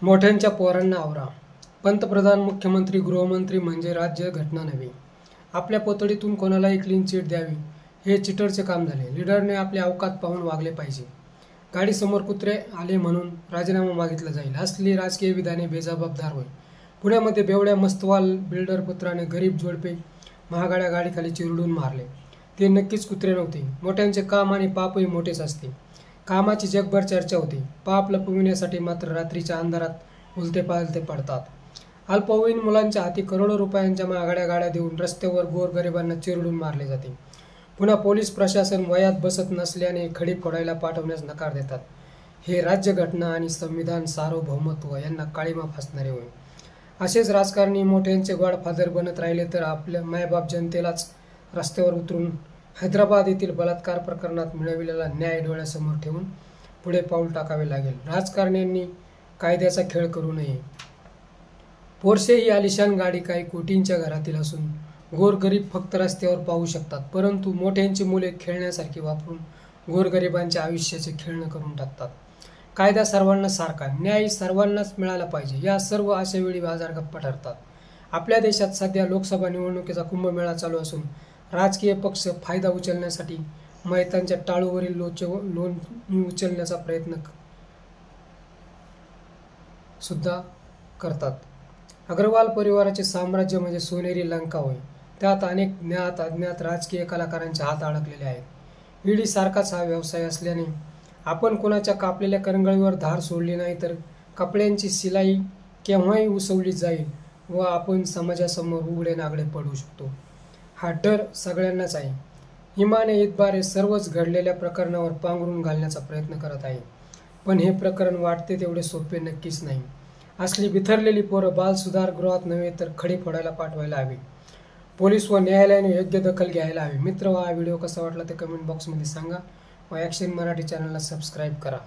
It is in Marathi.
मोठ्यांच्या पोरांना आवरा. पंतप्रधान, मुख्यमंत्री, गृहमंत्री म्हणजे राज्य घटना नव्हे. आपल्या पोतडीतून कोणालाही क्लीन चिट द्यावी हे चिटरचे काम झाले. लीडरने आपले अवकात पाहून वागले पाहिजे. गाडीसमोर कुत्रे आले म्हणून राजीनामा मागितला जाईल असली राजकीय विधाने बेजबाबदार होय. पुण्यामध्ये बेवड्या मस्तवाल बिल्डर पुत्राने गरीब जोडपे महागाड्या गाडीखाली चिरडून मारले. ते नक्कीच कुत्रे नव्हते. मोठ्यांचे काम आणि पापही मोठेच असते. कामाची जगभर चर्चा होती. पाप लपविण्यासाठी मात्र रात्रीच्या अंधारात उलते पालते पडतात. अल्पवयीन मुलांच्या हाती करोडो रुपयांच्या महागड्या गाड्या देऊन रस्त्यावर गोरगरिबांना चिरडून मारले जाते. पुन्हा पोलीस प्रशासन वयात बसत नसल्याने खडी फोडायला पाठवण्यास नकार देतात. हे राज्यघटना आणि संविधान सार्वभौमत्व यांना काळीमा फासणारे होय. असेच राजकारणी मोठ्यांचे गॉडफादर बनत राहिले तर आपल्या मायबाप जनतेलाच रस्त्यावर उतरून हैदराबाद येथील बलात्कार प्रकरणात मिळविलेला न्याय डोळ्यासमोर ठेवून पुढे पाऊल टाकावे लागेल. राजकारण्यांनी कायद्याचा खेळ करू नये. पोर्शे ही आलिशान गाडी काही कोटींच्या घरातील असून गोरगरीब फक्त रस्त्यावर पाहू शकतात, परंतु मोठ्यांची मुले खेळण्यासारखी वापरून गोरगरिबांच्या आयुष्याचे खेळणं करून टाकतात. कायदा सर्वांना सारखा, न्याय सर्वांनाच मिळाला पाहिजे या सर्व अशावेळी बाजार गप्पा ठरतात. आपल्या देशात सध्या लोकसभा निवडणुकीचा कुंभमेळा चालू असून राजकीय पक्ष फायदा उचलण्यासाठी मैतांच्या टाळूवरील लोणी उचलण्याचा प्रयत्न सुद्धा करतात. अग्रवाल परिवाराचे साम्राज्य म्हणजे सोनेरी लंका होय. त्यात अनेक ज्ञात अज्ञात राजकीय कलाकारांचे हात अडकलेले आहेत. ईडी सारखाच हा व्यवसाय असल्याने आपण कोणाच्या कापलेल्या करंगळीवर धार सोडली नाही तर कपड्यांची सिलाई केव्हाही उसवली जाईल व आपण समाजासमोर उघडे नागडे पडू शकतो. हा डर सगळ्यांनाच आहे. इमाने इतबारे सर्वच घडलेल्या प्रकरणावर पांघरून घालण्याचा प्रयत्न करत आहे, पण हे प्रकरण वाटते तेवढे सोपे नक्कीच नाही. असली बिथरलेली पोरं बाल सुधारगृहात नव्हे तर खडी फोडायला पाठवायला हवी. पोलीस व न्यायालयाने योग्य दखल घ्यायला हवी. मित्र, हा व्हिडिओ कसा वाटला ते कमेंट बॉक्समध्ये सांगा व ॲक्शन मराठी चॅनलला सबस्क्राईब करा.